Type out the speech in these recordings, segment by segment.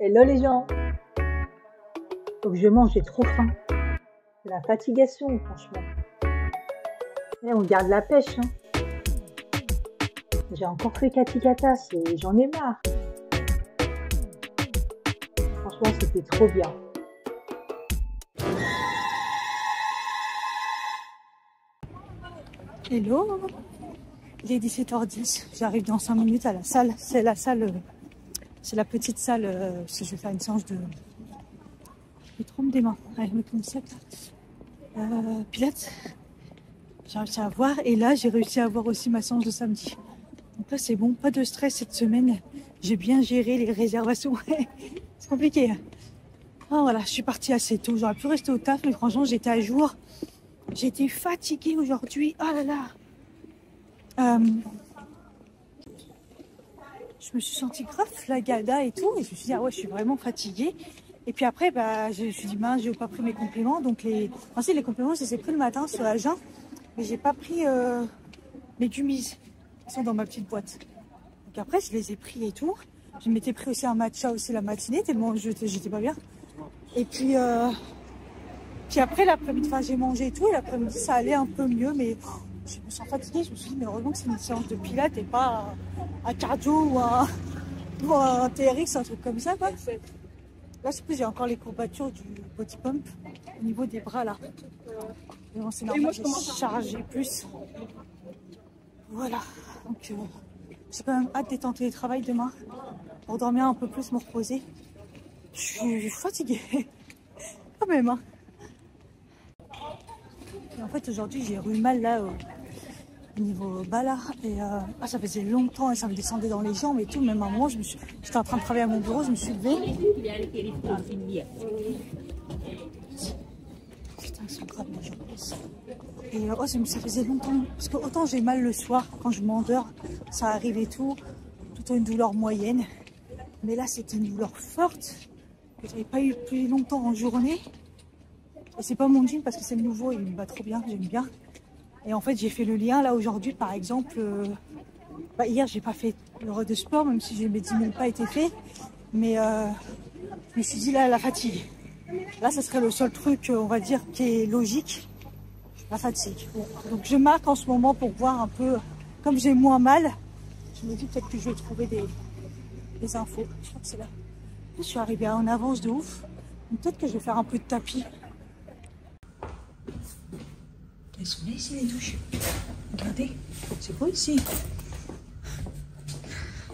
Hello les gens, faut que je mange, j'ai trop faim. C'est la fatigation, franchement. Et on garde la pêche, hein. J'ai encore fait Katikata, j'en ai marre. Franchement, c'était trop bien. Hello, il est 17h10, j'arrive dans 5 minutes à la salle. C'est la salle, c'est la petite salle, parce que je vais faire une séance de... Je trompe des mains avec mes concepts. Pilates, j'ai réussi à avoir, et là j'ai réussi à avoir aussi ma séance de samedi. Donc là c'est bon, pas de stress cette semaine, j'ai bien géré les réservations. C'est compliqué. Ah, voilà, je suis partie assez tôt, j'aurais pu rester au taf, mais franchement j'étais à jour. J'étais fatiguée aujourd'hui, oh là là. Je me suis sentie grave flagada et tout, et je me suis dit ah ouais, je suis vraiment fatiguée. Et puis après je me suis dit mince, j'ai pas pris mes compléments, donc les compléments je les ai pris le matin sur la jeun, mais j'ai pas pris les gummies qui sont dans ma petite boîte. Donc après je les ai pris et tout. Je m'étais pris aussi un matcha aussi la matinée tellement j'étais pas bien. Et puis après l'après-midi, j'ai mangé et tout, et l'après-midi ça allait un peu mieux, mais je me sens fatiguée. Je me suis dit mais heureusement que c'est une séance de pilates et pas un cardio ou un TRX, un truc comme ça quoi. Là j'ai encore les courbatures du body pump au niveau des bras là. Mais bon, c'est normal, j'ai chargé plus. Voilà, donc j'ai quand même hâte d'être en télétravail demain pour dormir un peu plus, me reposer. Je suis fatiguée quand même hein. Et en fait aujourd'hui j'ai eu mal là au niveau bas là, et ça faisait longtemps et ça me descendait dans les jambes et tout. Même à un moment j'étais en train de travailler à mon bureau, je me suis levée. Putain, ils sont graves les jambes. Et ça faisait longtemps, parce que autant j'ai mal le soir quand je m'endors, ça arrive et tout, plutôt une douleur moyenne, mais là c'était une douleur forte que j'avais pas eu depuis longtemps en journée. Et c'est pas mon jean parce que c'est le nouveau, il me va trop bien, j'aime bien. Et en fait j'ai fait le lien là aujourd'hui par exemple, hier j'ai pas fait l'heure de sport même si mes 10 000 pas été faits, mais je me suis dit là la fatigue, là ça serait le seul truc on va dire qui est logique, la fatigue. Bon, donc je marque en ce moment pour voir un peu, comme j'ai moins mal, je me dis peut-être que je vais trouver des infos. Je crois que c'est là. Je suis arrivée en avance de ouf, peut-être que je vais faire un peu de tapis. Elles sont là ici les douches. Regardez, c'est beau ici.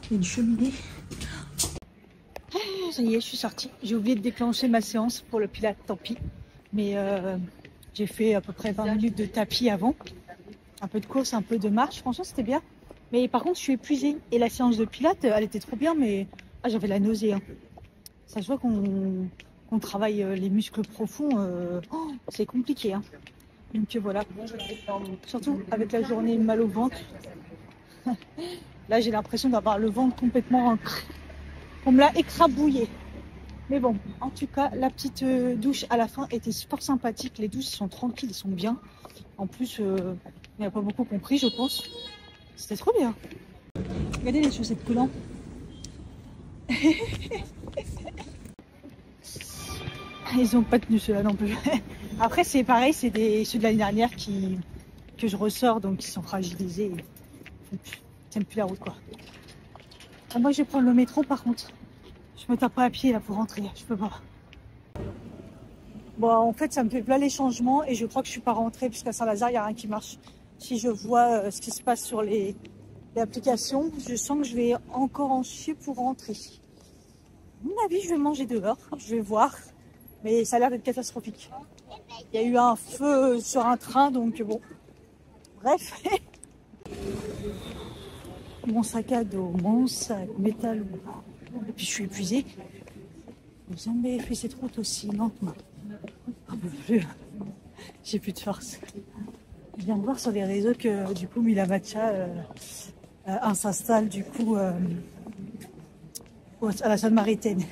Il y a une cheminée. Ça y est, je suis sortie. J'ai oublié de déclencher ma séance pour le pilates, tant pis. Mais j'ai fait à peu près 20 minutes de tapis avant. Un peu de course, un peu de marche. Franchement, c'était bien. Mais par contre, je suis épuisée. Et la séance de pilates, elle était trop bien, mais j'avais la nausée. Hein. Ça se voit qu'on travaille les muscles profonds. C'est compliqué. Hein. Donc voilà, surtout avec la journée mal au ventre. Là j'ai l'impression d'avoir le ventre complètement, on me l'a écrabouillé. Mais bon, en tout cas la petite douche à la fin était fort sympathique. Les douches sont tranquilles, ils sont bien. En plus il n'y a pas beaucoup compris je pense. C'était trop bien. Regardez les chaussettes collantes. Ils ont pas tenu ceux-là non plus. Après c'est pareil, c'est ceux de l'année dernière que je ressors, donc ils sont fragilisés. Ils tiennent plus la route quoi. Moi je vais prendre le métro par contre. Je me tape pas à pied là pour rentrer, je peux pas. Bon en fait ça me fait plein les changements et je crois que je suis pas rentrée puisqu'à Saint-Lazare il n'y a rien qui marche. Si je vois ce qui se passe sur les applications, je sens que je vais encore en chier pour rentrer. À mon avis je vais manger dehors, je vais voir. Mais ça a l'air d'être catastrophique. Il y a eu un feu sur un train, donc bon. Bref. Mon sac à dos, mon sac, métal. Et puis je suis épuisée. J'ai jamais fait cette route aussi lentement. J'ai plus de force. Je viens de voir sur les réseaux que du coup Mila Matcha s'installe du coup à la Sainte-Maritaine.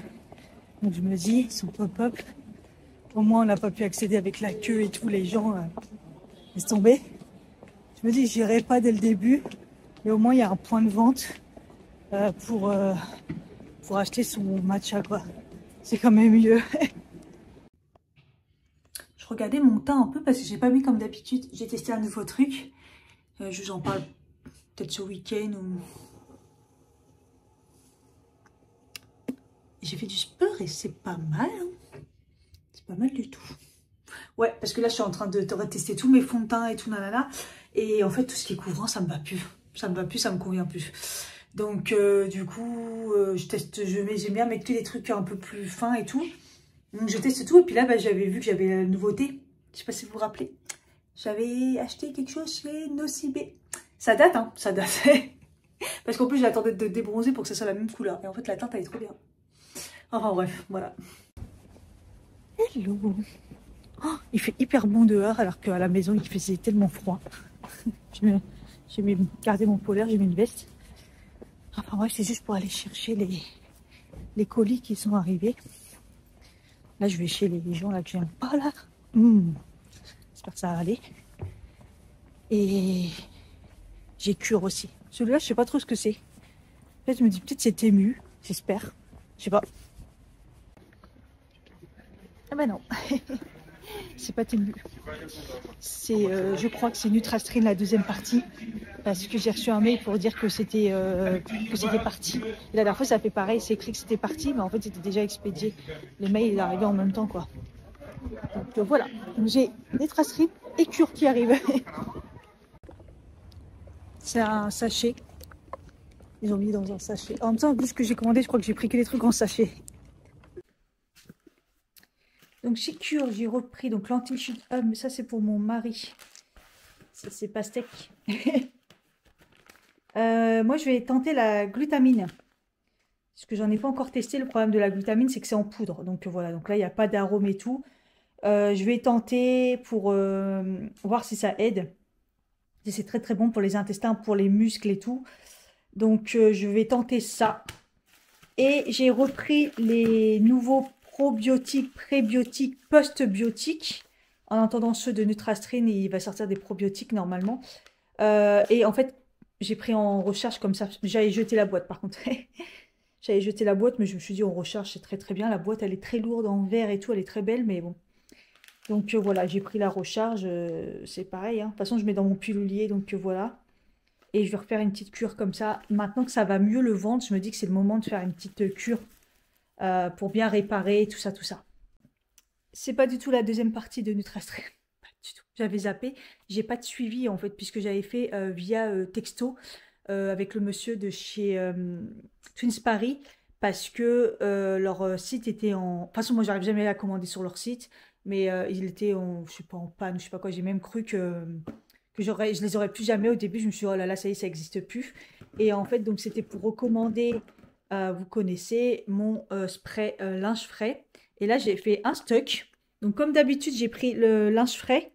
Donc je me dis, son pop-up. Au moins, on n'a pas pu accéder avec la queue et tout, les gens laissent tomber. Je me dis, j'irai pas dès le début, mais au moins, il y a un point de vente pour pour acheter son matcha, quoi. C'est quand même mieux. Je regardais mon teint un peu parce que j'ai pas mis comme d'habitude. J'ai testé un nouveau truc. Je vous en parle peut-être ce week-end ou... J'ai fait du sport et c'est pas mal. Hein. C'est pas mal du tout. Ouais, parce que là, je suis en train de retester tous mes fonds de teint et tout, nanana. Et en fait, tout ce qui est couvrant, ça me va plus. Ça me va plus, ça me convient plus. Donc, du coup, je teste, j'aime bien mettre que des trucs un peu plus fins et tout. Donc, je teste tout. Et puis là, bah, j'avais vu que j'avais la nouveauté. Je sais pas si vous vous rappelez. J'avais acheté quelque chose chez Nocibé. Ça date, hein, ça date. Parce qu'en plus, j'attendais de débronzer pour que ça soit la même couleur. Et en fait, la teinte, elle est trop bien. Enfin, bref, voilà. Hello. Oh, il fait hyper bon dehors alors qu'à la maison, il faisait tellement froid. J'ai gardé mon polaire, j'ai mis une veste. Enfin, bref, c'est juste pour aller chercher les colis qui sont arrivés. Là, je vais chez les gens là que j'aime pas, là. J'espère que ça va aller. Et j'ai Cure aussi. Celui-là, je sais pas trop ce que c'est. En fait, je me dis peut-être c'est Temu. J'espère. Je sais pas. Ah ben non. C'est pas Temu. C'est, je crois que c'est Nutrastream la deuxième partie. Parce que j'ai reçu un mail pour dire que c'était parti. Et la dernière fois, ça a fait pareil. C'est écrit que c'était parti, mais en fait, c'était déjà expédié. Le mail est arrivé en même temps, quoi. Donc voilà. J'ai Nutrastream et Cure qui arrivent. C'est un sachet. Ils ont mis dans un sachet. En même temps, vu ce que j'ai commandé, je crois que j'ai pris que des trucs en sachet. Donc chez Cure, j'ai repris donc l'anti-chute homme, mais ça c'est pour mon mari. Ça c'est pastèque. Moi je vais tenter la glutamine. Parce que j'en ai pas encore testé. Le problème de la glutamine, c'est que c'est en poudre. Donc voilà, donc là il n'y a pas d'arôme et tout. Je vais tenter pour voir si ça aide. C'est très très bon pour les intestins, pour les muscles et tout. Donc je vais tenter ça. Et j'ai repris les nouveaux probiotiques, prébiotiques, postbiotiques. En entendant ceux de Nutrastream, il va sortir des probiotiques normalement. Et en fait, j'ai pris en recharge comme ça. J'avais jeté la boîte par contre. J'avais jeté la boîte, mais je me suis dit en recharge, c'est très très bien. La boîte, elle est très lourde en verre et tout, elle est très belle, mais bon. Donc voilà, j'ai pris la recharge. C'est pareil. Hein. De toute façon, je mets dans mon pilulier, donc voilà. Et je vais refaire une petite cure comme ça. Maintenant que ça va mieux le ventre, je me dis que c'est le moment de faire une petite cure pour bien réparer, tout ça, tout ça. C'est pas du tout la deuxième partie de Nutrastream. Pas du tout. J'avais zappé. J'ai pas de suivi en fait, puisque j'avais fait via texto avec le monsieur de chez Twins Paris, parce que leur site était en... De toute façon, moi, j'arrive jamais à commander sur leur site, mais il était en, je sais pas, en panne, je sais pas quoi. J'ai même cru que je les aurais plus jamais. Au début, je me suis dit, oh là là, ça y est, ça n'existe plus. Et en fait, donc c'était pour recommander, vous connaissez, mon spray linge frais. Et là, j'ai fait un stock. Donc, comme d'habitude, j'ai pris le linge frais.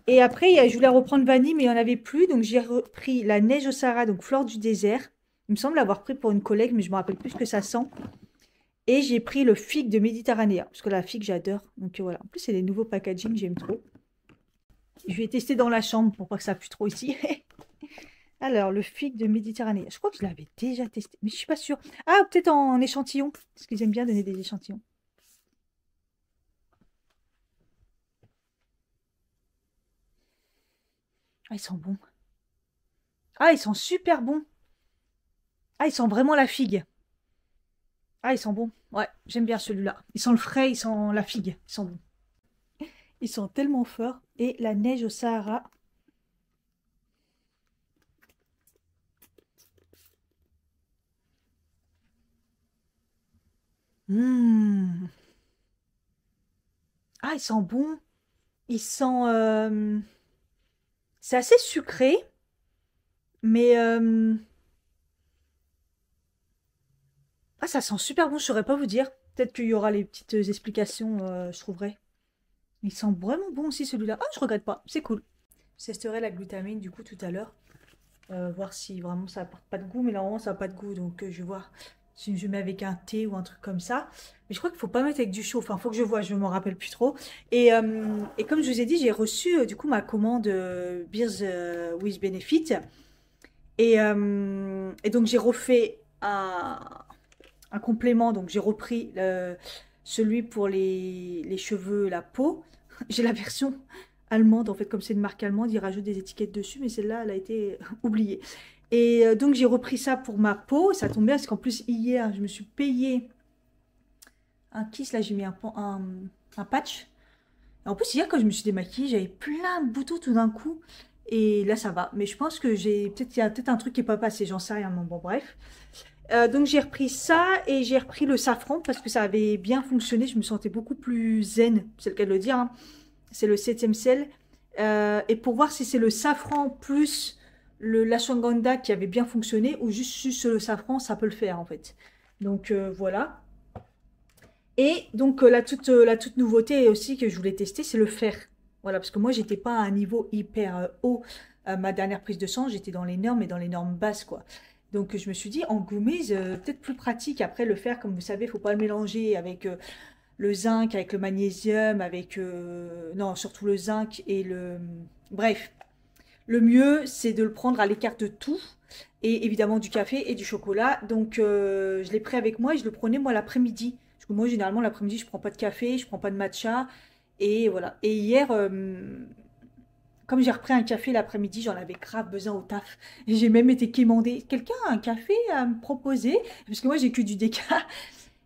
Et après, je voulais reprendre vanille, mais il n'y en avait plus. Donc, j'ai repris la neige au Sahara, donc fleur du désert. Il me semble l'avoir pris pour une collègue, mais je me rappelle plus ce que ça sent. Et j'ai pris le figue de Méditerranée, parce que la figue, j'adore. Donc, voilà. En plus, c'est des nouveaux packaging, j'aime trop. Je vais tester dans la chambre pour pas que ça pue trop ici. Alors, le figue de Méditerranée. Je crois que je l'avais déjà testé, mais je suis pas sûre. Ah, peut-être en échantillon, parce qu'ils aiment bien donner des échantillons. Ah, ils sont bons. Ah, ils sont super bons. Ah, ils sont vraiment la figue. Ah, ils sont bons. Ouais, j'aime bien celui-là. Ils sont le frais, ils sont la figue. Ils sont bons. Ils sont tellement forts. Et la neige au Sahara. Ah, ils sont bons. Ils sont... C'est assez sucré. Mais... Ah, ça sent super bon, je saurais pas vous dire. Peut-être qu'il y aura les petites explications, je trouverai. Il sent vraiment bon aussi celui-là. Ah, je regrette pas, c'est cool. Je testerai la glutamine du coup tout à l'heure. Voir si vraiment ça apporte pas de goût. Mais normalement ça n'a pas de goût. Donc je vais voir si je mets avec un thé ou un truc comme ça. Mais je crois qu'il faut pas mettre avec du chaud. Enfin, faut que je vois, je m'en rappelle plus trop. Et comme je vous ai dit, j'ai reçu du coup ma commande Beers with Benefit. Et donc j'ai refait un un complément. Donc j'ai repris celui pour les cheveux, la peau. J'ai la version allemande, en fait, comme c'est une marque allemande, ils rajoutent des étiquettes dessus, mais celle-là, elle a été oubliée. Et donc j'ai repris ça pour ma peau. Ça tombe bien parce qu'en plus hier, je me suis payé un kiss, là j'ai mis un patch. Et en plus hier quand je me suis démaquillée, j'avais plein de boutons tout d'un coup. Et là ça va. Mais je pense que il y a peut-être un truc qui n'est pas passé, j'en sais rien. Bon bref. Donc j'ai repris ça et j'ai repris le safran parce que ça avait bien fonctionné. Je me sentais beaucoup plus zen, c'est le cas de le dire. Hein. C'est le 7e sel. Et pour voir si c'est le safran plus le l'ashwagandha qui avait bien fonctionné ou juste le safran, ça peut le faire en fait. Donc voilà. Et donc la toute nouveauté aussi que je voulais tester, c'est le fer. Voilà, parce que moi j'étais pas à un niveau hyper haut. Ma dernière prise de sang, j'étais dans les normes et dans les normes basses quoi. Donc je me suis dit en gummies, peut-être plus pratique. Après le fer, comme vous savez, il ne faut pas le mélanger avec le zinc, avec le magnésium, avec non surtout le zinc et le bref. Le mieux, c'est de le prendre à l'écart de tout, et évidemment du café et du chocolat. Donc, je l'ai pris avec moi et je le prenais moi l'après-midi. Parce que moi, généralement, l'après-midi, je ne prends pas de café, je ne prends pas de matcha. Et voilà. Et hier, comme j'ai repris un café l'après-midi, j'en avais grave besoin au taf. Et j'ai même été quémander. Quelqu'un a un café à me proposer? Parce que moi, j'ai que du déca.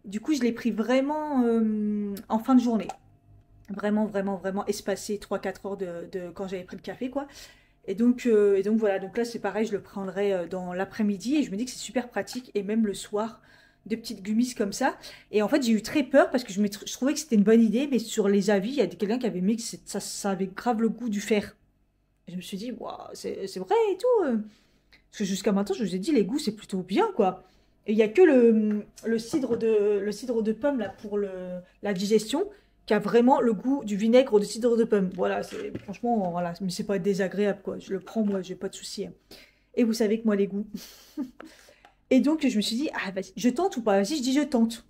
Du coup, je l'ai pris vraiment en fin de journée. Vraiment, vraiment, vraiment espacé 3-4 heures de quand j'avais pris le café, quoi. Et donc voilà, donc là c'est pareil, je le prendrai dans l'après-midi et je me dis que c'est super pratique et même le soir, de petites gummies comme ça. Et en fait j'ai eu très peur parce que je trouvais que c'était une bonne idée, mais sur les avis, il y a quelqu'un qui avait mis que ça avait grave le goût du fer. Et je me suis dit, waouh, c'est vrai et tout. Parce que jusqu'à maintenant, je vous ai dit, les goûts c'est plutôt bien quoi. Et il n'y a que le cidre de pomme là pour la digestion qui a vraiment le goût du vinaigre de cidre de pomme. Voilà, c'est franchement, voilà, mais c'est pas désagréable quoi. Je le prends moi, j'ai pas de souci. Hein. Et vous savez que moi les goûts. Et donc je me suis dit, ah vas-y, je tente ou pas? Vas-y, je dis je tente.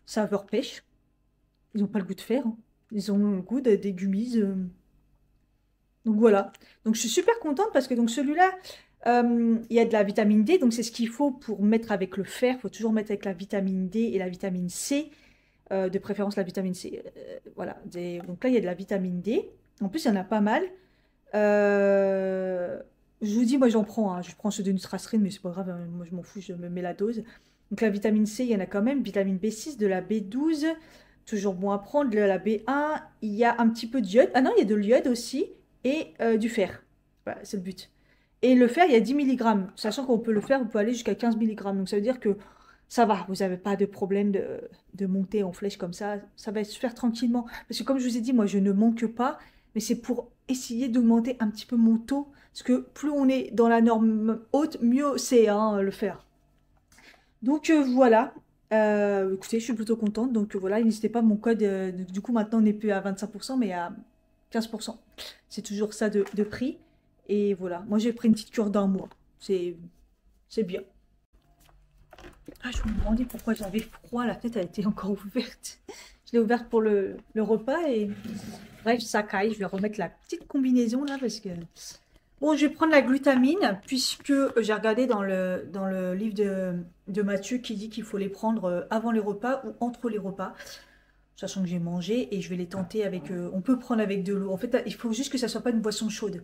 Saveur pêche. Ils ont pas le goût de fer. Hein. Ils ont le goût des gummies. Donc voilà. Donc je suis super contente parce que donc celui-là, il y a de la vitamine D. Donc c'est ce qu'il faut pour mettre avec le fer. Il faut toujours mettre avec la vitamine D et la vitamine C. De préférence la vitamine C. Voilà. Donc là, il y a de la vitamine D. En plus, il y en a pas mal. Je vous dis, moi, j'en prends. Hein. Je prends ceux de Nutrasrin, mais c'est pas grave. Hein. Moi, je m'en fous. Je me mets la dose. Donc la vitamine C, il y en a quand même. Vitamine B6, de la B12. Toujours bon à prendre. De la B1. Il y a un petit peu d'iode. Ah non, il y a de l'iode aussi. Et du fer. Voilà, c'est le but. Et le fer, il y a 10 mg. Sachant qu'on peut le faire, on peut aller jusqu'à 15 mg. Donc ça veut dire que ça va, vous n'avez pas de problème de monter en flèche comme ça. Ça va se faire tranquillement. Parce que comme je vous ai dit, moi, je ne manque pas. Mais c'est pour essayer d'augmenter un petit peu mon taux. Parce que plus on est dans la norme haute, mieux c'est hein, le faire. Donc voilà. Écoutez, je suis plutôt contente. Donc voilà, n'hésitez pas, mon code, du coup, maintenant, n'est plus à 25%, mais à 15%. C'est toujours ça de prix. Et voilà, moi, j'ai pris une petite cure d'un mois. C'est bien. Ah, je me demandais pourquoi j'avais froid, la fenêtre a été encore ouverte. Je l'ai ouverte pour le repas et bref, ça caille. Je vais remettre la petite combinaison là parce que... Bon, je vais prendre la glutamine puisque j'ai regardé dans le livre de Mathieu qui dit qu'il faut les prendre avant les repas ou entre les repas. Sachant que j'ai mangé et je vais les tenter avec... on peut prendre avec de l'eau. En fait, il faut juste que ça ne soit pas une boisson chaude.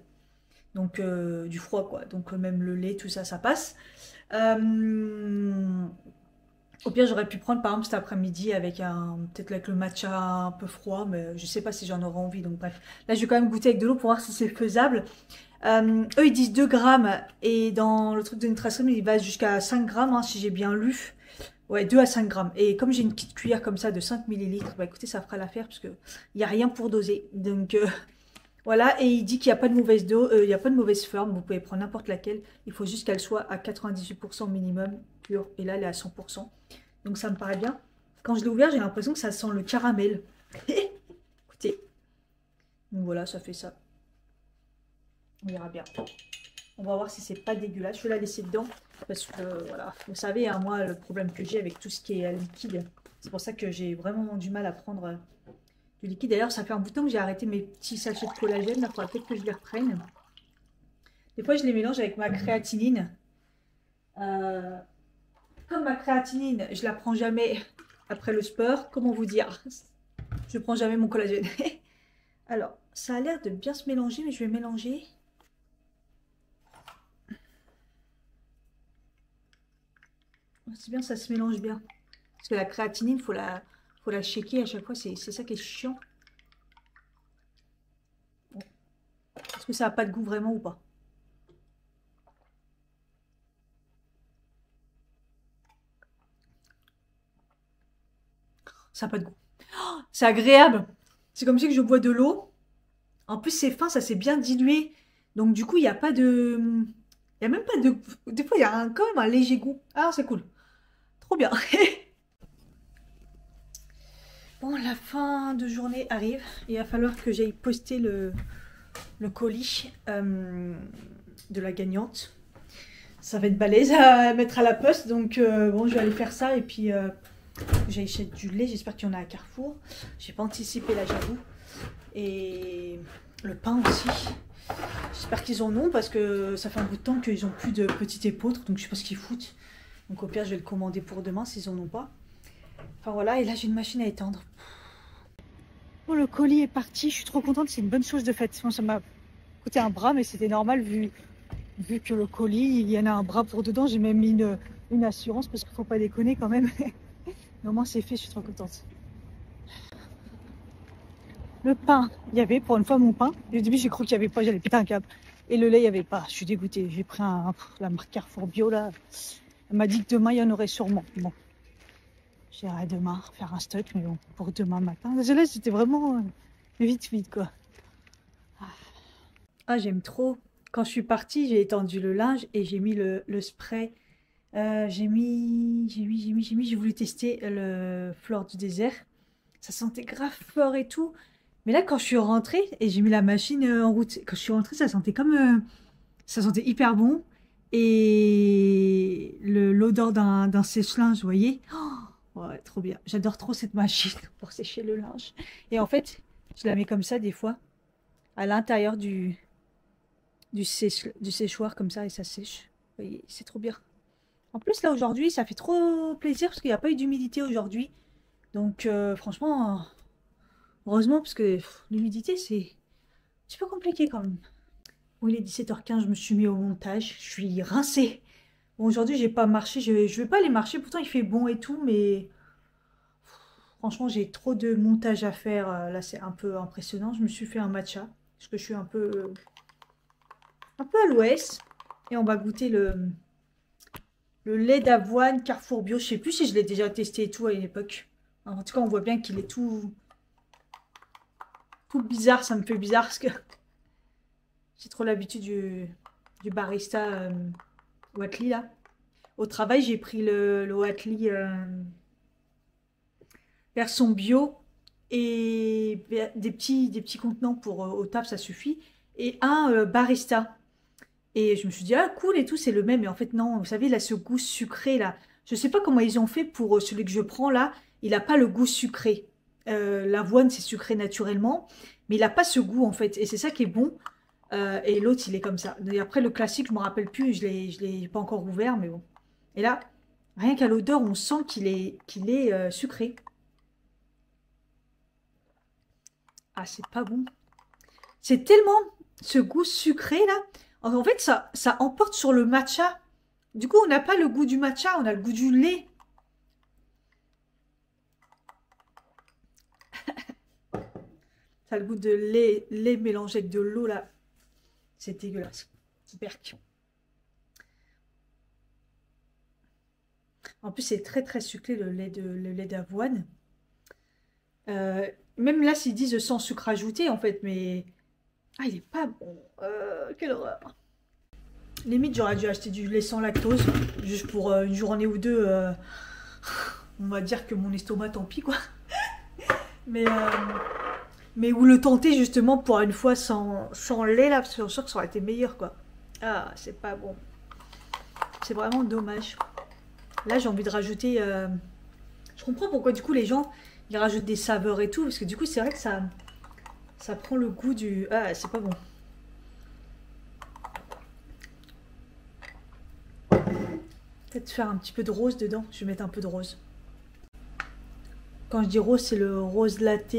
Donc, du froid quoi. Donc, même le lait, tout ça, ça passe. Au pire, j'aurais pu prendre par exemple cet après-midi avec peut-être avec le matcha un peu froid, mais je sais pas si j'en aurai envie. Donc bref, là je vais quand même goûter avec de l'eau pour voir si c'est faisable. Eux ils disent 2 grammes et dans le truc de Nutraslim il va jusqu'à 5 grammes hein, si j'ai bien lu. Ouais, 2 à 5 grammes. Et comme j'ai une petite cuillère comme ça de 5 millilitres, bah écoutez, ça fera l'affaire parce que il n'y a rien pour doser. Donc voilà, et il dit qu'il n'y a pas de mauvaise il y a pas de mauvaise forme, vous pouvez prendre n'importe laquelle, il faut juste qu'elle soit à 98% minimum pure, et là elle est à 100%, donc ça me paraît bien. Quand je l'ai ouvert, j'ai l'impression que ça sent le caramel. Écoutez, donc voilà, ça fait ça. On verra bien. On va voir si c'est pas dégueulasse, je vais la laisser dedans, parce que voilà, vous savez, hein, moi le problème que j'ai avec tout ce qui est liquide, c'est pour ça que j'ai vraiment du mal à prendre... du liquide. D'ailleurs, ça fait un bout de temps que j'ai arrêté mes petits sachets de collagène. Il faudra peut-être que je les reprenne. Des fois, je les mélange avec ma créatinine. comme ma créatinine, je la prends jamais après le sport. Comment vous dire? Je prends jamais mon collagène. Alors, ça a l'air de bien se mélanger, mais je vais mélanger. C'est bien, ça se mélange bien. Parce que la créatinine, faut la shaker à chaque fois. C'est ça qui est chiant. Bon. Est-ce que ça n'a pas de goût vraiment ou pas? Ça n'a pas de goût. Oh, c'est agréable. C'est comme si je bois de l'eau. En plus, c'est fin, ça s'est bien dilué. Donc, du coup, il n'y a pas de... Il n'y a même pas de... Des fois, il y a quand même un léger goût. Ah, c'est cool. Trop bien. Bon, la fin de journée arrive. Il va falloir que j'aille poster le colis de la gagnante. Ça va être balèze à mettre à la poste. Donc, bon, je vais aller faire ça. Et puis, j'achète du lait. J'espère qu'il y en a à Carrefour. J'ai pas anticipé là, j'avoue. Et le pain aussi. J'espère qu'ils en ont parce que ça fait un bout de temps qu'ils ont plus de petits épeautres. Donc, je sais pas ce qu'ils foutent. Donc, au pire, je vais le commander pour demain s'ils en ont pas. Enfin, voilà. Et là, j'ai une machine à étendre. Bon, le colis est parti. Je suis trop contente. C'est une bonne chose de fête. Bon, ça m'a coûté un bras, mais c'était normal vu que le colis, il y en a un bras pour dedans. J'ai même mis une assurance parce qu'il faut pas déconner quand même. Mais au moins, c'est fait. Je suis trop contente. Le pain, il y avait pour une fois mon pain. Et au début, j'ai cru qu'il n'y avait pas, j'allais péter un câble. Et le lait, il n'y avait pas. Je suis dégoûtée. J'ai pris la marque Carrefour Bio là. Elle m'a dit que demain, il y en aurait sûrement. Bon, j'irai demain faire un stock, mais bon, pour demain matin. Là, c'était vraiment vite quoi. Ah, j'aime trop. Quand je suis partie, j'ai étendu le linge et j'ai mis le spray. J'ai voulu tester le Fleur du désert. Ça sentait grave fort et tout. Mais là, quand je suis rentrée et j'ai mis la machine en route, quand je suis rentrée, ça sentait comme... ça sentait hyper bon. Et l'odeur d'un sèche-linge, vous voyez? Oh, ouais, trop bien. J'adore trop cette machine pour sécher le linge. Et en fait, je la mets comme ça des fois, à l'intérieur du séchoir, comme ça, et ça sèche. Vous voyez, c'est trop bien. En plus, là, aujourd'hui, ça fait trop plaisir parce qu'il n'y a pas eu d'humidité aujourd'hui. Donc, franchement... Heureusement, parce que l'humidité, c'est un petit peu compliqué quand même. Bon, il est 17h15, je me suis mis au montage. Je suis rincée. Bon, aujourd'hui, j'ai pas marché. Je vais pas aller marcher. Pourtant, il fait bon et tout, mais... Franchement, j'ai trop de montage à faire. Là, c'est un peu impressionnant. Je me suis fait un matcha. Parce que je suis un peu à l'ouest. Et on va goûter le lait d'avoine Carrefour Bio. Je sais plus si je l'ai déjà testé et tout à une époque. En tout cas, on voit bien qu'il est tout bizarre, ça me fait bizarre parce que j'ai trop l'habitude du barista Wattly là. Au travail, j'ai pris le Wattly version bio et des petits contenants pour au taf, ça suffit. Et un barista. Et je me suis dit, ah cool et tout, c'est le même. Mais en fait, non, vous savez, il a ce goût sucré là. Je sais pas comment ils ont fait pour celui que je prends là. Il n'a pas le goût sucré. L'avoine, c'est sucré naturellement. Mais il n'a pas ce goût en fait. Et c'est ça qui est bon. Et l'autre, il est comme ça. Et après, le classique, je ne me rappelle plus. Je l'ai pas encore ouvert, mais bon. Et là, rien qu'à l'odeur, on sent qu'il est sucré. Ah, c'est pas bon. C'est tellement ce goût sucré là. En fait, ça emporte sur le matcha. Du coup, on n'a pas le goût du matcha, on a le goût du lait. Ça a le goût de lait mélangé avec de l'eau là. C'est dégueulasse. Super. En plus, c'est très très sucré le lait d'avoine. Même là, s'ils disent sans sucre ajouté en fait, mais... Ah, il est pas bon. Quelle horreur. Limite, j'aurais dû acheter du lait sans lactose, juste pour une journée ou deux. On va dire que mon estomac, tant pis, quoi. Mais ou le tenter, justement, pour une fois sans lait, là, parce que je suis sûre que ça aurait été meilleur, quoi. Ah, c'est pas bon. C'est vraiment dommage. Là, j'ai envie de rajouter... Je comprends pourquoi, du coup, les gens, ils rajoutent des saveurs et tout, parce que du coup, c'est vrai que ça prend le goût du... Ah, c'est pas bon. Peut-être faire un petit peu de rose dedans. Je vais mettre un peu de rose. Quand je dis rose, c'est le rose latte,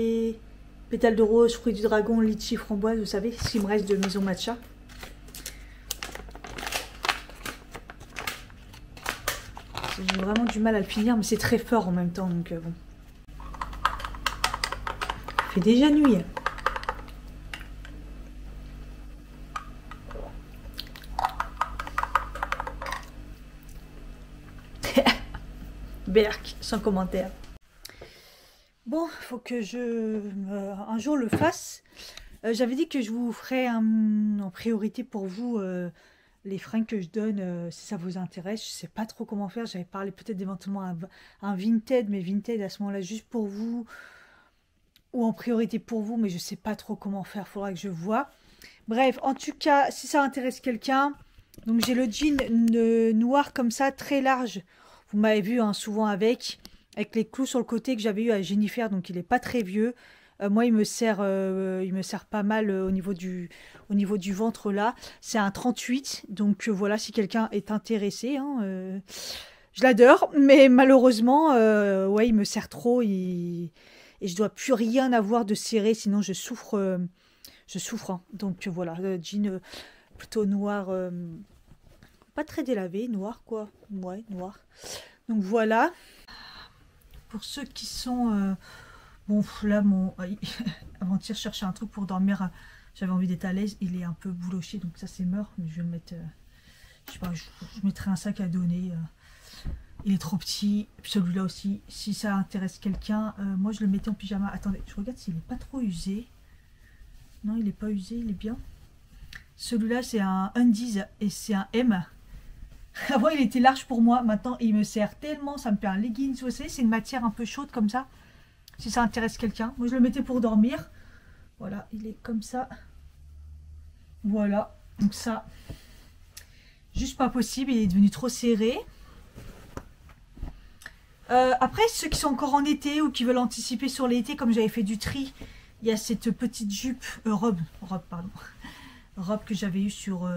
pétale de rose, fruit du dragon, litchi, framboise, vous savez, ce qui me reste de maison matcha. J'ai vraiment du mal à le finir, mais c'est très fort en même temps, donc bon. Il fait déjà nuit. Berk, sans commentaire. Bon, faut que un jour le fasse. J'avais dit que je vous ferais en priorité pour vous les fringues que je donne, si ça vous intéresse. Je sais pas trop comment faire. J'avais parlé peut-être éventuellement un Vinted, mais Vinted à ce moment-là juste pour vous ou en priorité pour vous, mais je sais pas trop comment faire. Faudra que je vois. Bref, en tout cas, si ça intéresse quelqu'un, donc j'ai le jean noir comme ça, très large. Vous m'avez vu hein, souvent avec les clous sur le côté que j'avais eu à Jennifer, donc il n'est pas très vieux. Moi, il me sert pas mal au niveau du ventre là. C'est un 38, donc voilà, si quelqu'un est intéressé, hein, je l'adore, mais malheureusement, ouais, il me sert trop et je dois plus rien avoir de serré, sinon je souffre, hein. Donc voilà, jean plutôt noir, pas très délavé, noir quoi, ouais, noir. Donc voilà. Pour ceux qui sont... bon, là, avant-hier, je cherchais un truc pour dormir. J'avais envie d'être à l'aise. Il est un peu bouloché, donc ça, c'est mort. Mais je vais le mettre... je sais pas, je mettrai un sac à donner. Il est trop petit. Celui-là aussi, si ça intéresse quelqu'un. Moi, je le mettais en pyjama. Attendez, je regarde s'il n'est pas trop usé. Non, il n'est pas usé, il est bien. Celui-là, c'est un Undies et c'est un M. Avant, il était large pour moi. Maintenant, il me sert tellement. Ça me fait un leggings. Vous savez, c'est une matière un peu chaude comme ça. Si ça intéresse quelqu'un. Moi, je le mettais pour dormir. Voilà, il est comme ça. Voilà. Donc ça, juste pas possible. Il est devenu trop serré. Après, ceux qui sont encore en été ou qui veulent anticiper sur l'été, comme j'avais fait du tri, il y a cette petite jupe, robe que j'avais eue sur...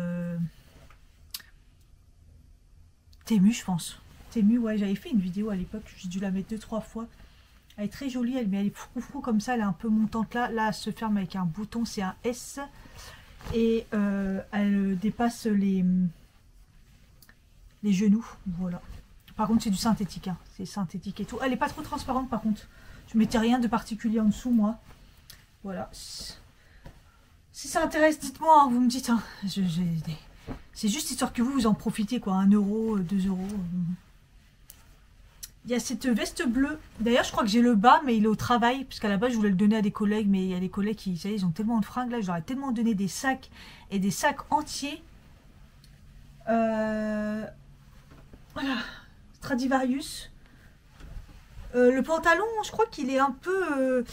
Temu, je pense. Temu, ouais, j'avais fait une vidéo à l'époque, j'ai dû la mettre 2-3 fois. Elle est très jolie, elle est froufrou comme ça, elle est un peu montante là. Là, elle se ferme avec un bouton, c'est un S. Et elle dépasse les genoux, voilà. Par contre, c'est du synthétique, hein. C'est synthétique et tout. Elle n'est pas trop transparente par contre. Je mettais rien de particulier en dessous, moi. Voilà. Si ça intéresse, dites-moi, hein, vous me dites. Hein. C'est juste histoire que vous en profitez, quoi. 1 euro, 2 euros. Il y a cette veste bleue. D'ailleurs, je crois que j'ai le bas, mais il est au travail. Parce qu'à la base, je voulais le donner à des collègues. Mais il y a des collègues qui, vous savez, ils ont tellement de fringues. Là, je leur ai tellement donné des sacs. Et des sacs entiers. Voilà. Stradivarius. Le pantalon, je crois qu'il est un peu...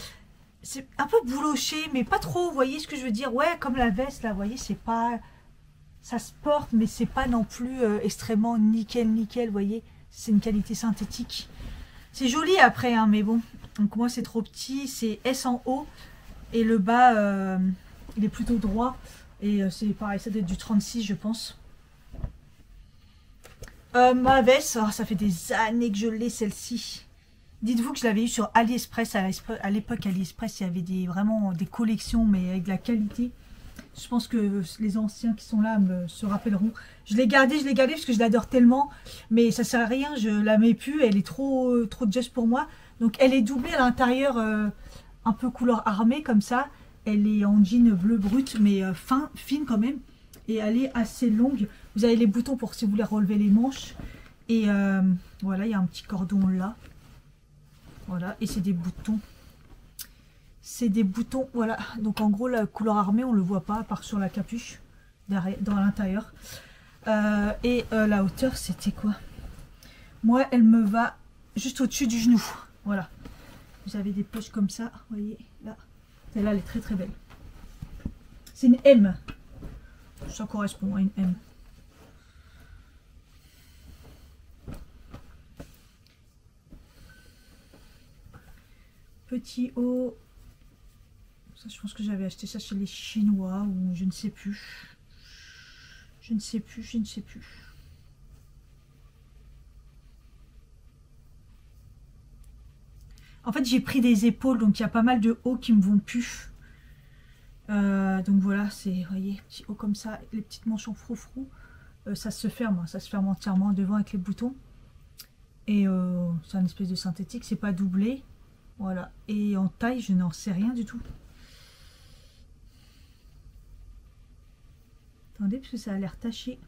c'est un peu bouloché, mais pas trop. Vous voyez ce que je veux dire? Ouais, comme la veste, là. Vous voyez, c'est pas... Ça se porte, mais c'est pas non plus extrêmement nickel, vous voyez. C'est une qualité synthétique. C'est joli après, hein, mais bon. Donc moi, c'est trop petit. C'est S en haut. Et le bas, il est plutôt droit. Et c'est pareil, ça doit être du 36, je pense. Ma veste, oh, ça fait des années que je l'ai, celle-ci. Dites-vous que je l'avais eu sur AliExpress. À l'époque, AliExpress, il y avait vraiment des collections, mais avec de la qualité. Je pense que les anciens qui sont là se rappelleront. Je l'ai gardée parce que je l'adore tellement. Mais ça sert à rien, je la mets plus. Elle est trop just pour moi. Donc elle est doublée à l'intérieur, un peu couleur armée comme ça. Elle est en jean bleu brut, mais fine quand même. Et elle est assez longue. Vous avez les boutons pour si vous voulez relever les manches. Et voilà, il y a un petit cordon là. Voilà, et c'est des boutons. C'est des boutons, voilà. Donc en gros, la couleur armée, on ne le voit pas, à part sur la capuche, derrière, dans l'intérieur. La hauteur, c'était quoi? Moi, elle me va juste au-dessus du genou. Voilà. Vous avez des poches comme ça, vous voyez, là. Celle-là, elle est très très belle. C'est une M. Ça correspond à une M. Petit haut. Ça, je pense que j'avais acheté ça chez les Chinois ou je ne sais plus. Je ne sais plus. En fait, j'ai pris des épaules, donc il y a pas mal de hauts qui me vont plus. Donc voilà, c'est, vous voyez, petit haut comme ça, les petites manches en froufrou. Ça se ferme entièrement devant avec les boutons. Et c'est un espèce de synthétique, c'est pas doublé. Voilà. Et en taille, je n'en sais rien du tout. Attendez, parce que ça a l'air taché.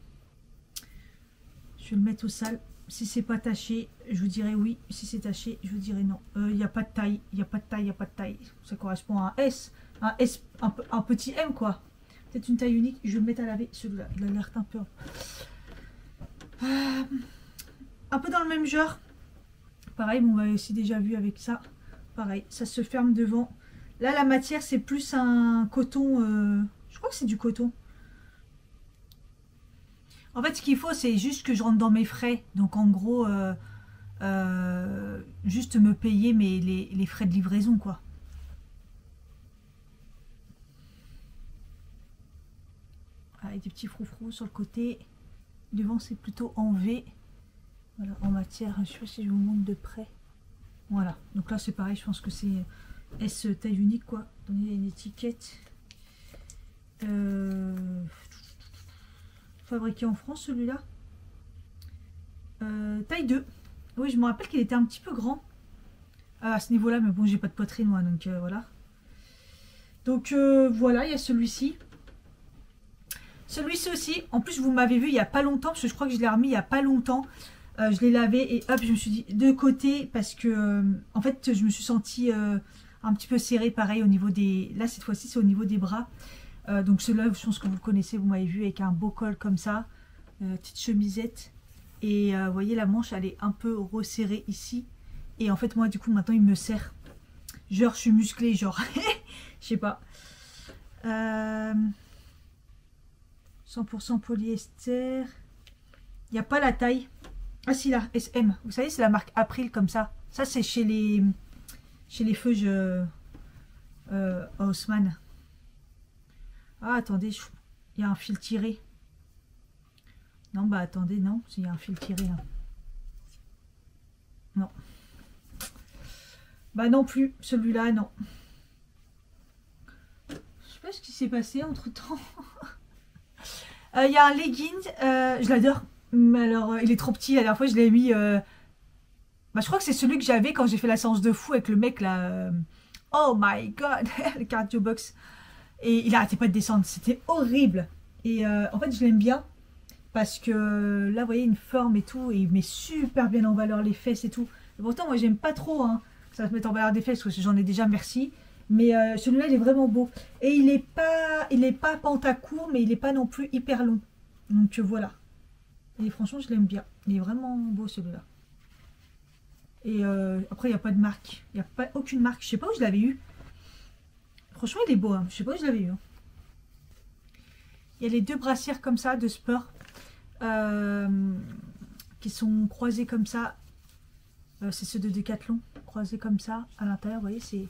Je vais le mettre au sale. Si c'est pas taché, je vous dirai oui. Si c'est taché, je vous dirai non. Il n'y a pas de taille. Il n'y a pas de taille, il n'y a pas de taille. Ça correspond à un S. Un S, un petit M, quoi. Peut-être une taille unique. Je vais le mettre à laver. Celui-là, il a l'air un peu... un peu dans le même genre. Pareil, on m'a aussi déjà vu avec ça. Pareil, ça se ferme devant. Là, la matière, c'est plus un coton. Je crois que c'est du coton. En fait, ce qu'il faut, c'est juste que je rentre dans mes frais. Donc, en gros, juste me payer les frais de livraison, quoi. Avec des petits froufrous sur le côté. Devant, c'est plutôt en V. Voilà, en matière, je sais pas si je vous montre de près. Voilà, donc là, c'est pareil, je pense que c'est S taille unique, quoi. Il y a une étiquette. Fabriqué en France, celui-là. Taille 2. Oui, je me rappelle qu'il était un petit peu grand à ce niveau-là, mais bon, j'ai pas de poitrine, moi, donc voilà. Donc voilà, il y a celui-ci. Celui-ci aussi, en plus, vous m'avez vu il y a pas longtemps, parce que je crois que je l'ai remis il y a pas longtemps. Je l'ai lavé et hop, je me suis dit de côté, parce que en fait, je me suis sentie un petit peu serrée, pareil, au niveau des... Là, cette fois-ci, c'est au niveau des bras. Donc celui-là, je pense que vous le connaissez, vous m'avez vu avec un beau col comme ça, petite chemisette. Et vous voyez, la manche, elle est un peu resserrée ici. Et en fait, moi, du coup, maintenant, il me serre. Genre, je suis musclée, genre, je sais pas. 100% polyester. Il n'y a pas la taille. Ah si, là, SM. Vous savez, c'est la marque April, comme ça. Ça, c'est chez les feuges Haussmann. Ah, attendez, il y a un fil tiré. Non, bah attendez, non, il y a un fil tiré là. Non. Bah non plus, celui-là, non. Je sais pas ce qui s'est passé entre-temps. Il y a un legging, je l'adore. Mais alors, il est trop petit, la dernière fois, je l'ai mis... Bah, je crois que c'est celui que j'avais quand j'ai fait la séance de fou avec le mec là. Oh my god, le cardio box. Et il arrêtait pas de descendre, c'était horrible. Et en fait, je l'aime bien parce que là, vous voyez, une forme et tout, et il met super bien en valeur les fesses et tout. Et pourtant, moi, j'aime pas trop hein, ça se met en valeur des fesses parce que j'en ai déjà, merci. Mais celui-là, il est vraiment beau. Et il est pas pantacourt, mais il est pas non plus hyper long. Donc voilà. Et franchement, je l'aime bien. Il est vraiment beau celui-là. Et après, il n'y a pas de marque. Il n'y a pas aucune marque. Je sais pas où je l'avais eu. Franchement, il est beau. Hein. Je sais pas où je l'avais eu. Hein. Il y a les deux brassières comme ça de sport qui sont croisées comme ça. C'est ceux de Decathlon. Croisés comme ça. À l'intérieur, vous voyez, c'est...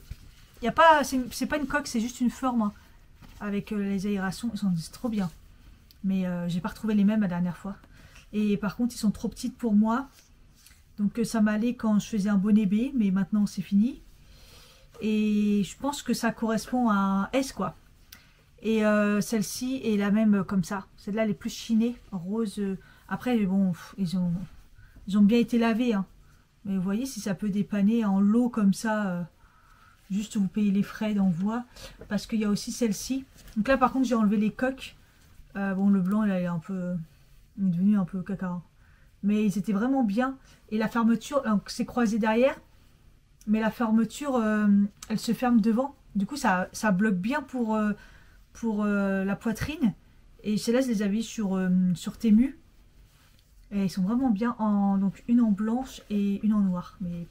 Il y a pas... C'est pas une coque, c'est juste une forme. Hein, avec les aérations. C'est trop bien. Mais j'ai pas retrouvé les mêmes la dernière fois. Et par contre, ils sont trop petites pour moi. Donc ça m'allait quand je faisais un bonnet B, mais maintenant c'est fini. Et je pense que ça correspond à un S quoi. Et celle-ci est la même comme ça. Celle-là elle est plus chinée, rose. Après bon, ils ont bien été lavés. Hein. Mais vous voyez si ça peut dépanner en lot comme ça. Juste vous payez les frais d'envoi. Parce qu'il y a aussi celle-ci. Donc là par contre j'ai enlevé les coques. Bon le blanc là, il est un peu... Il est devenu un peu caca. Hein. Mais ils étaient vraiment bien. Et la fermeture, c'est croisé derrière. Mais la fermeture, elle se ferme devant. Du coup, ça bloque bien pour la poitrine. Et celles-là, je les avais sur Temu. Et ils sont vraiment bien. Donc, une en blanche et une en noir. Mais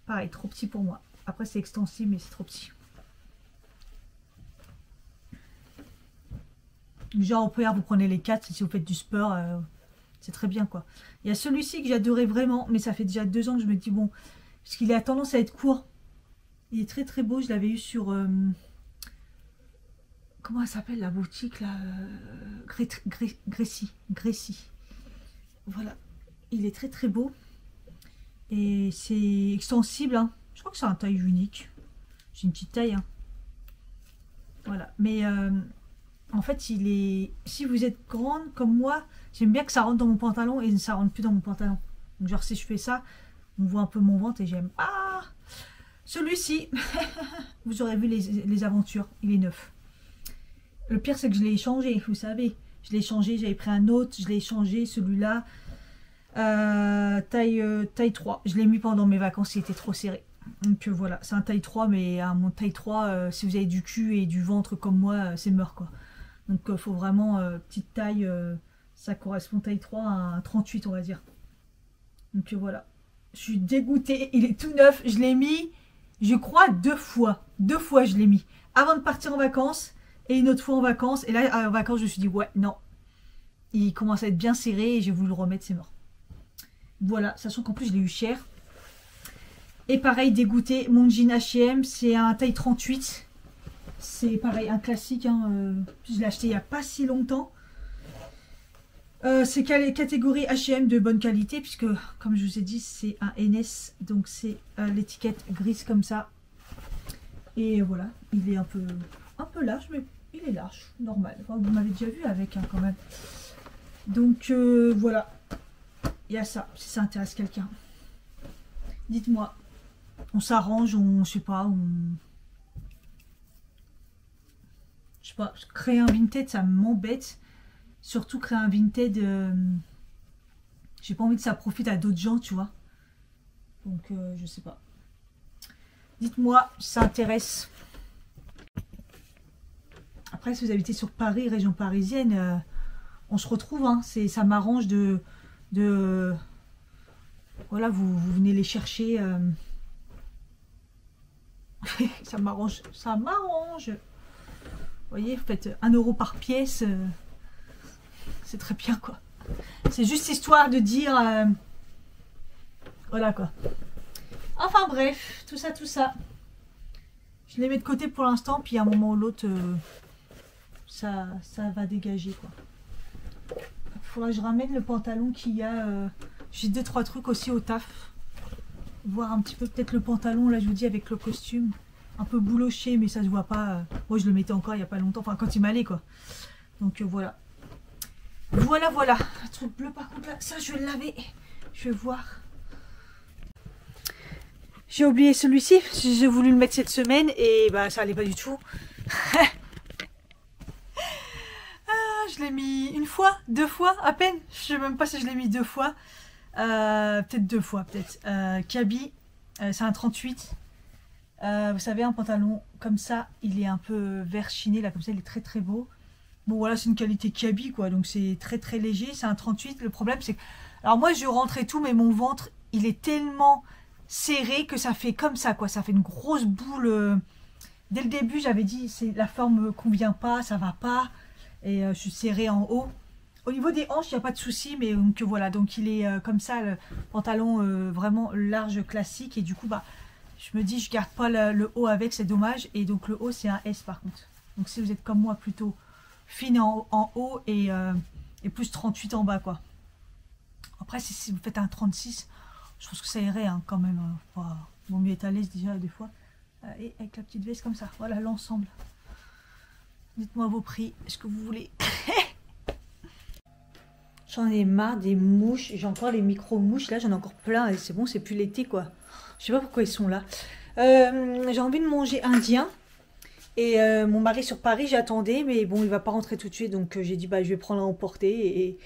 pareil, trop petit pour moi. Après, c'est extensible, mais c'est trop petit. Genre, au pire, vous prenez les 4 si vous faites du sport. C'est très bien quoi. Il y a celui-ci que j'adorais vraiment, mais ça fait déjà 2 ans que je me dis bon, parce qu'il a tendance à être court. Il est très très beau, je l'avais eu sur... comment elle s'appelle la boutique là Grécy. Voilà. Il est très très beau. Et c'est extensible. Hein. Je crois que c'est un taille unique. J'ai une petite taille. Hein. Voilà. Mais en fait, il est. Si vous êtes grande comme moi, j'aime bien que ça rentre dans mon pantalon et ça rentre plus dans mon pantalon. Donc, genre, si je fais ça, on voit un peu mon ventre et j'aime. Ah! Celui-ci, vous aurez vu les aventures. Il est neuf. Le pire, c'est que je l'ai échangé, vous savez. Je l'ai échangé, j'avais pris un autre, je l'ai échangé, celui-là. Taille 3. Je l'ai mis pendant mes vacances, il était trop serré. Donc voilà, c'est un taille 3, mais mon taille 3, si vous avez du cul et du ventre comme moi, c'est mort quoi. Donc faut vraiment petite taille, ça correspond taille 3 à un 38 on va dire. Donc voilà, je suis dégoûtée, il est tout neuf, je l'ai mis, je crois 2 fois. 2 fois je l'ai mis, avant de partir en vacances et une autre fois en vacances. Et là en vacances je me suis dit ouais, non, il commence à être bien serré et j'ai voulu le remettre, c'est mort. Voilà, sachant qu'en plus je l'ai eu cher. Et pareil, dégoûté, mon jean H&M, c'est un taille 38. C'est pareil, un classique. Hein, je l'ai acheté il n'y a pas si longtemps. C'est catégorie H&M de bonne qualité, puisque, comme je vous ai dit, c'est un NS. Donc c'est l'étiquette grise comme ça. Et voilà, il est un peu large, mais il est large, normal. Enfin, vous m'avez déjà vu avec, hein, quand même. Donc voilà, il y a ça, si ça intéresse quelqu'un. Dites-moi. On s'arrange, je sais pas, je sais pas, créer un Vinted, ça m'embête. Surtout créer un Vinted, j'ai pas envie que ça profite à d'autres gens, tu vois. Donc, je sais pas. Dites-moi si ça intéresse. Après, si vous habitez sur Paris, région parisienne, on se retrouve, hein. Ça m'arrange de voilà, vous venez les chercher. Ça m'arrange, ça m'arrange. Vous voyez, vous faites 1 € par pièce. C'est très bien, quoi. C'est juste histoire de dire... voilà, quoi. Enfin, bref, tout ça. Je les mets de côté pour l'instant, puis à un moment ou l'autre, ça va dégager, quoi. Il faudra que je ramène le pantalon qu'il y a... J'ai 2-3 trucs aussi au taf. Voir un petit peu peut-être le pantalon, là je vous dis, avec le costume. Un peu bouloché, mais ça se voit pas. Moi je le mettais encore il n'y a pas longtemps, enfin quand il m'allait quoi. Donc voilà. Voilà. Un truc bleu par contre là, ça je vais le laver. Je vais voir. J'ai oublié celui-ci, j'ai voulu le mettre cette semaine et bah ça allait pas du tout. Je l'ai mis 1 fois, 2 fois à peine. Je sais même pas si je l'ai mis 2 fois. Peut-être 2 fois, peut-être. Kaby, c'est un 38. Vous savez, un pantalon comme ça, il est un peu vert chiné, là, comme ça, il est très très beau. Bon, voilà, c'est une qualité Kaby, quoi, donc c'est très très léger. C'est un 38. Le problème, c'est que. Alors, moi, je rentre et tout, mais mon ventre, il est tellement serré que ça fait comme ça, quoi. Ça fait une grosse boule. Dès le début, j'avais dit, la forme me convient pas, ça va pas. Et je suis serrée en haut. Au niveau des hanches, il n'y a pas de souci, mais donc voilà, donc il est comme ça, le pantalon vraiment large, classique, et du coup, bah, je me dis, je garde pas le haut avec, c'est dommage, et donc le haut, c'est un S par contre. Donc si vous êtes comme moi, plutôt fine en haut et plus 38 en bas, quoi. Après, si vous faites un 36, je pense que ça irait hein, quand même. Vaut mieux être à l'aise déjà des fois. Et avec la petite veste comme ça, voilà l'ensemble. Dites-moi vos prix, est-ce que vous voulez? J'en ai marre des mouches. J'ai encore les micro-mouches. Là, j'en ai encore plein. Et c'est bon, c'est plus l'été, quoi. Je sais pas pourquoi ils sont là. J'ai envie de manger indien. Et mon mari sur Paris, j'attendais. Mais bon, il va pas rentrer tout de suite. Donc, j'ai dit, bah, je vais prendre à emporter. Et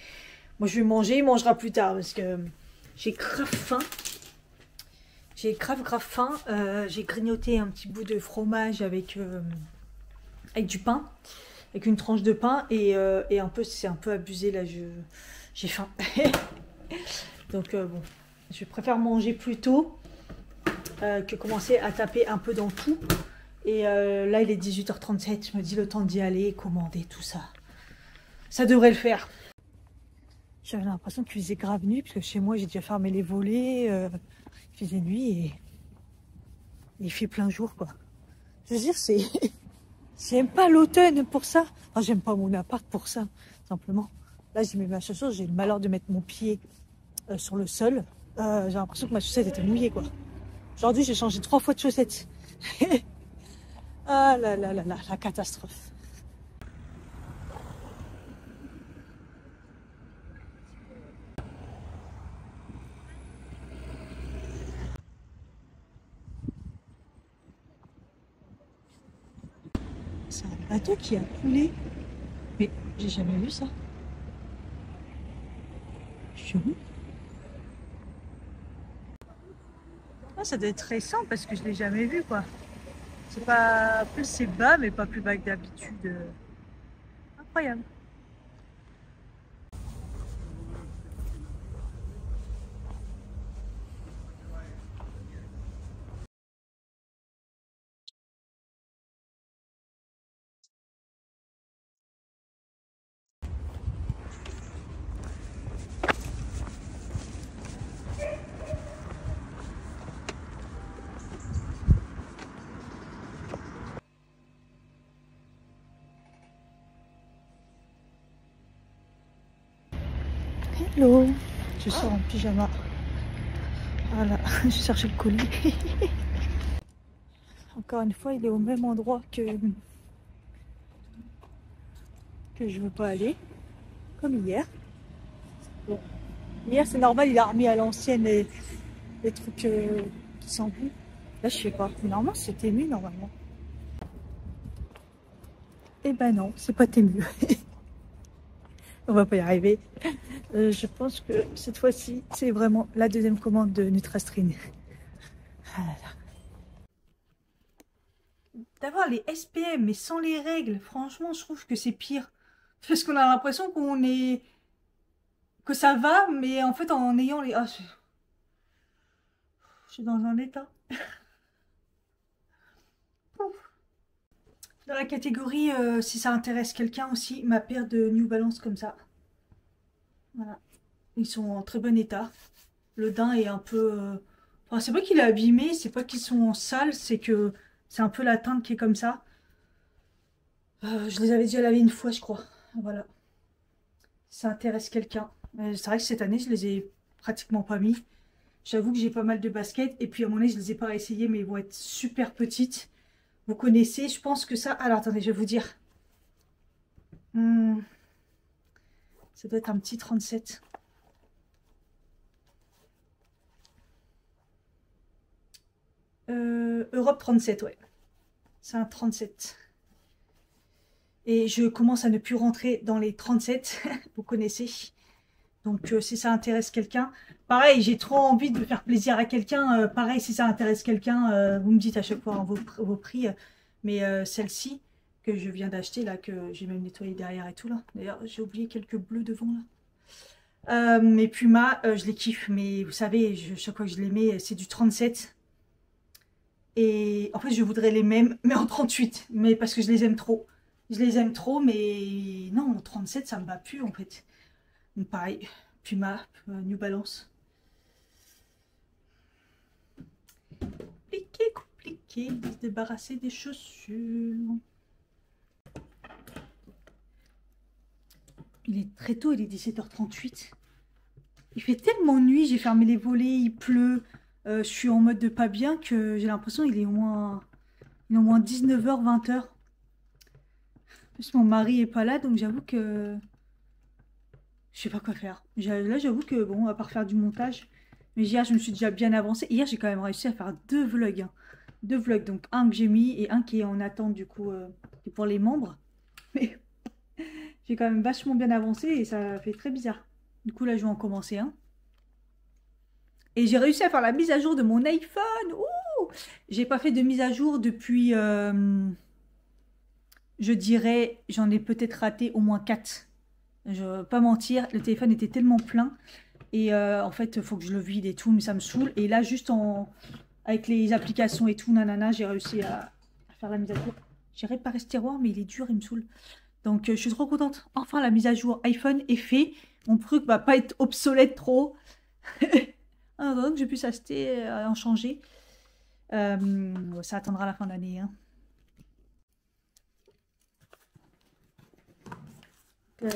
moi, je vais manger. Il mangera plus tard. Parce que j'ai grave faim. J'ai grave faim. J'ai grignoté un petit bout de fromage avec du pain. Avec une tranche de pain. Et c'est un peu abusé, là. J'ai faim. Donc bon, je préfère manger plus tôt que commencer à taper un peu dans tout. Et là, il est 18h37. Je me dis le temps d'y aller, commander tout ça. Ça devrait le faire. J'avais l'impression qu'il faisait grave nuit, parce que chez moi, j'ai déjà fermé les volets. Il faisait nuit et il fait plein jour, quoi. Je veux dire, c'est... J'aime pas l'automne pour ça. Enfin, j'aime pas mon appart pour ça, simplement. Là, j'ai mis ma chaussure, j'ai le malheur de mettre mon pied sur le sol. J'ai l'impression que ma chaussette était mouillée, quoi. Aujourd'hui, j'ai changé 3 fois de chaussettes. Ah là là là là, la catastrophe. C'est un bateau qui a coulé. Mais j'ai jamais vu ça. Chelou. Ah, ça doit être récent parce que je l'ai jamais vu quoi. C'est pas plus c'est bas mais pas plus bas que d'habitude. Incroyable. Hello, je sors en pyjama. Voilà, je cherchais le colis. Encore une fois, il est au même endroit que je veux pas aller, comme hier. Bon. Hier, c'est normal, il a remis à l'ancienne les trucs qui sont vus. Là, je sais pas. Normalement, c'était mieux, normalement. Eh ben non, c'est pas mieux. On va pas y arriver. Je pense que cette fois-ci, c'est vraiment la deuxième commande de Nutrastrine. Voilà. D'avoir les SPM mais sans les règles, franchement, je trouve que c'est pire. Parce qu'on a l'impression que ça va, mais en fait, en ayant les... Ah, je suis dans un état. Dans la catégorie, si ça intéresse quelqu'un aussi, ma paire de New Balance comme ça. Voilà. Ils sont en très bon état. Le daim est un peu... Enfin, c'est pas qu'il est abîmé, c'est pas qu'ils sont sales, c'est que c'est un peu la teinte qui est comme ça. Je les avais déjà lavés une fois, je crois. Voilà. Si ça intéresse quelqu'un. C'est vrai que cette année, je les ai pratiquement pas mis. J'avoue que j'ai pas mal de baskets. Et puis à mon avis, je les ai pas essayées, mais ils vont être super petites. Vous connaissez, je pense que ça... Alors, attendez, je vais vous dire. Ça doit être un petit 37. Europe 37, ouais. C'est un 37. Et je commence à ne plus rentrer dans les 37. Vous connaissez. Donc, si ça intéresse quelqu'un... Pareil, j'ai trop envie de faire plaisir à quelqu'un. Pareil, si ça intéresse quelqu'un, vous me dites à chaque fois vos prix. Mais celle-ci que je viens d'acheter, là, que j'ai même nettoyé derrière et tout, là. D'ailleurs, j'ai oublié quelques bleus devant, là. Mes Puma, je les kiffe. Mais vous savez, chaque fois que je les mets, c'est du 37. Et en fait, je voudrais les mêmes, mais en 38. Mais parce que je les aime trop. Je les aime trop, mais non, en 37, ça me va plus, en fait. Donc, pareil, Puma, New Balance. Compliqué, se débarrasser des chaussures. Il est très tôt, il est 17h38. Il fait tellement nuit, j'ai fermé les volets, il pleut. Je suis en mode de pas bien que j'ai l'impression qu'il est au moins 19h, 20h. En plus, mon mari est pas là, donc j'avoue que je sais pas quoi faire. Là, j'avoue que bon, à part faire du montage. Mais hier, je me suis déjà bien avancée. Hier, j'ai quand même réussi à faire 2 vlogs. Hein. 2 vlogs, donc un que j'ai mis et un qui est en attente du coup pour les membres. Mais j'ai quand même vachement bien avancé et ça fait très bizarre. Du coup, là, je vais en commencer un. Et j'ai réussi à faire la mise à jour de mon iPhone. Ouh, j'ai pas fait de mise à jour depuis, je dirais, j'en ai peut-être raté au moins 4. Je ne vais pas mentir, le téléphone était tellement plein. Et en fait, il faut que je le vide et tout, mais ça me saoule. Et là, juste avec les applications et tout, nanana, j'ai réussi à faire la mise à jour. J'ai réparé ce tiroir, mais il est dur, il me saoule. Donc, je suis trop contente. Enfin, la mise à jour iPhone est fait. Mon truc va pas être obsolète trop. Donc, je puisse acheter, en changer. Ça attendra la fin d'année. Hein.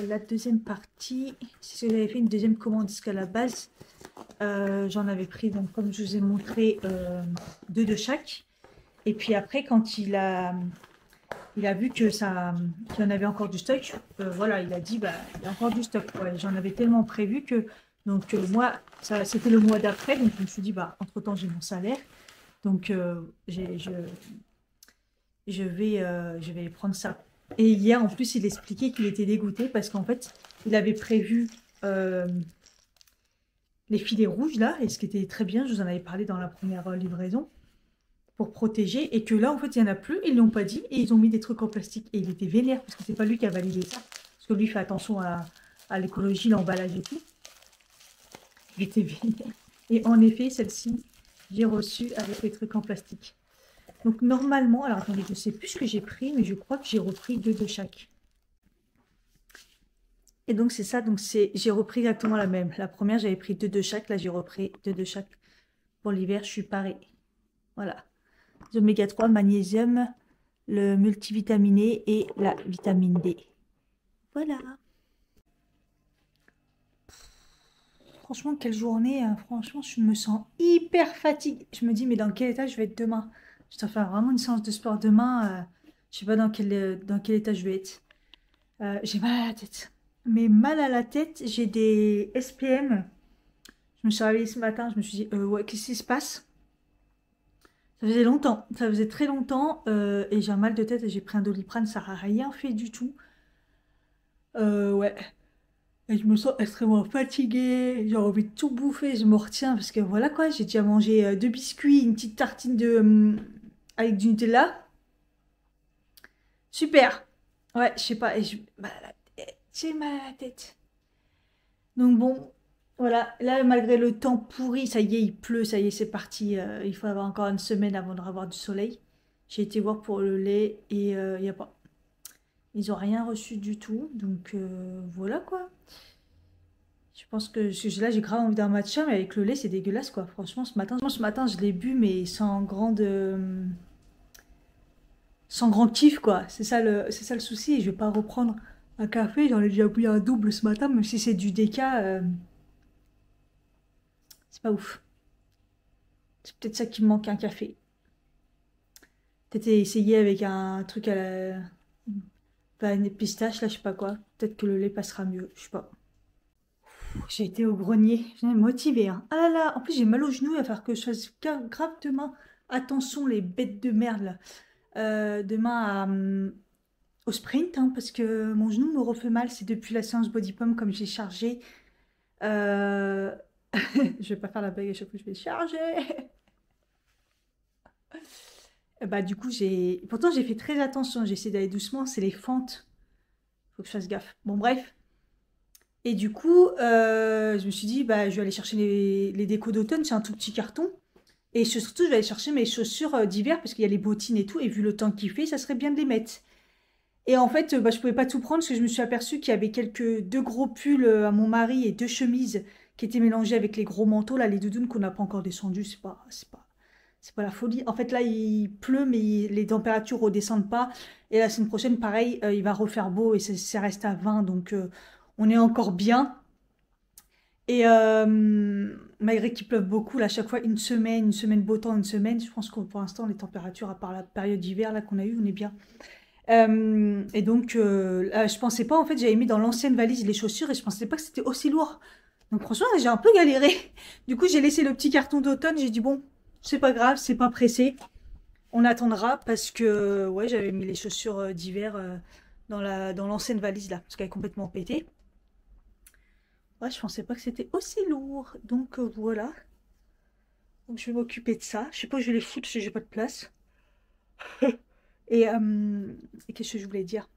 La deuxième partie, c'est ce que j'avais fait une deuxième commande, parce qu'à la base, J'en avais pris, donc, comme je vous ai montré, deux de chaque. Et puis après, quand il a vu que ça, qu'il y en avait encore du stock, voilà, il a dit, bah, il y a encore du stock. Ouais, j'en avais tellement prévu que, donc moi, c'était le mois d'après, donc je me suis dit, bah, entre-temps, j'ai mon salaire. Donc, je vais prendre ça. Et hier, en plus, il expliquait qu'il était dégoûté parce qu'en fait, il avait prévu les filets rouges, là, et ce qui était très bien, je vous en avais parlé dans la première livraison, pour protéger, et que là, en fait, il n'y en a plus, ils ne l'ont pas dit, et ils ont mis des trucs en plastique. Et il était vénère, parce que c'est pas lui qui a validé ça, parce que lui fait attention à l'écologie, l'emballage et tout. Il était vénère. Et en effet, celle-ci, j'ai reçu avec les trucs en plastique. Donc normalement, alors attendez, je ne sais plus ce que j'ai pris, mais je crois que j'ai repris deux de chaque. Et donc c'est ça, donc j'ai repris exactement la même. La première, j'avais pris deux de chaque, là j'ai repris deux de chaque. Pour l'hiver, je suis parée. Voilà. L'oméga 3, magnésium, le multivitaminé et la vitamine D. Voilà. Franchement, quelle journée, hein. Franchement, je me sens hyper fatiguée. Je me dis, mais dans quel état je vais être demain? Je dois faire vraiment une séance de sport demain. Je sais pas dans quel état je vais être. J'ai mal à la tête. Mais mal à la tête, j'ai des SPM. Je me suis réveillée ce matin, je me suis dit, ouais, qu'est-ce qui se passe? Ça faisait longtemps, ça faisait très longtemps, et j'ai un mal de tête et j'ai pris un Doliprane, ça n'a rien fait du tout. Ouais. Et je me sens extrêmement fatiguée, j'ai envie de tout bouffer, je me retiens parce que voilà quoi, j'ai déjà mangé deux biscuits, une petite tartine avec du Nutella. Super. Ouais, je sais pas, et j'ai mal à la tête. Donc bon, voilà, là malgré le temps pourri, ça y est, il pleut, ça y est, c'est parti. Il faut avoir encore une semaine avant de revoir du soleil. J'ai été voir pour le lait et il y a pas. Ils n'ont rien reçu du tout, donc voilà quoi. Je pense que là j'ai grave envie d'un matcha, mais avec le lait c'est dégueulasse quoi. Franchement, ce matin je l'ai bu, mais sans grand kiff quoi. C'est ça le souci. Et je vais pas reprendre un café. J'en ai déjà bu un double ce matin, même si c'est du déca. C'est pas ouf. C'est peut-être ça qui me manque, un café. Peut-être essayer avec un truc à la... Pas une pistache, là, je sais pas quoi. Peut-être que le lait passera mieux, je sais pas. J'ai été au grenier, je suis motivée. Hein. Ah là là, en plus j'ai mal aux genoux, il va falloir que je fasse grave demain. Attention les bêtes de merde là. Demain au sprint, hein, parce que mon genou me refait mal. C'est depuis la séance body pump comme j'ai chargé. Je vais pas faire la blague à chaque fois que je vais charger. Bah du coup pourtant j'ai fait très attention, j'ai essayé d'aller doucement, c'est les fentes. Faut que je fasse gaffe. Bon bref. Et du coup, je me suis dit, bah, je vais aller chercher les décos d'automne, c'est un tout petit carton. Et surtout, je vais aller chercher mes chaussures d'hiver, parce qu'il y a les bottines et tout, et vu le temps qu'il fait, ça serait bien de les mettre. Et en fait, bah, je pouvais pas tout prendre, parce que je me suis aperçue qu'il y avait deux gros pulls à mon mari et deux chemises qui étaient mélangées avec les gros manteaux, là, les doudounes qu'on n'a pas encore descendues, c'est pas la folie. En fait, là, il pleut, mais les températures redescendent pas. Et la semaine prochaine, pareil, il va refaire beau et ça reste à 20, donc on est encore bien. Et malgré qu'il pleuve beaucoup, là, à chaque fois, une semaine beau temps, une semaine, je pense que pour l'instant, les températures, à part la période d'hiver là qu'on a eu, on est bien. Et donc, là, je pensais pas, en fait, j'avais mis dans l'ancienne valise les chaussures et je pensais pas que c'était aussi lourd. Donc franchement, j'ai un peu galéré. Du coup, j'ai laissé le petit carton d'automne, j'ai dit bon, c'est pas grave, c'est pas pressé. On attendra parce que, ouais, j'avais mis les chaussures d'hiver dans l'ancienne valise là, parce qu'elle est complètement pétée. Ouais, je pensais pas que c'était aussi lourd. Donc voilà. Donc je vais m'occuper de ça. Je sais pas où je vais les foutre parce que j'ai pas de place. Et qu'est-ce que je voulais dire?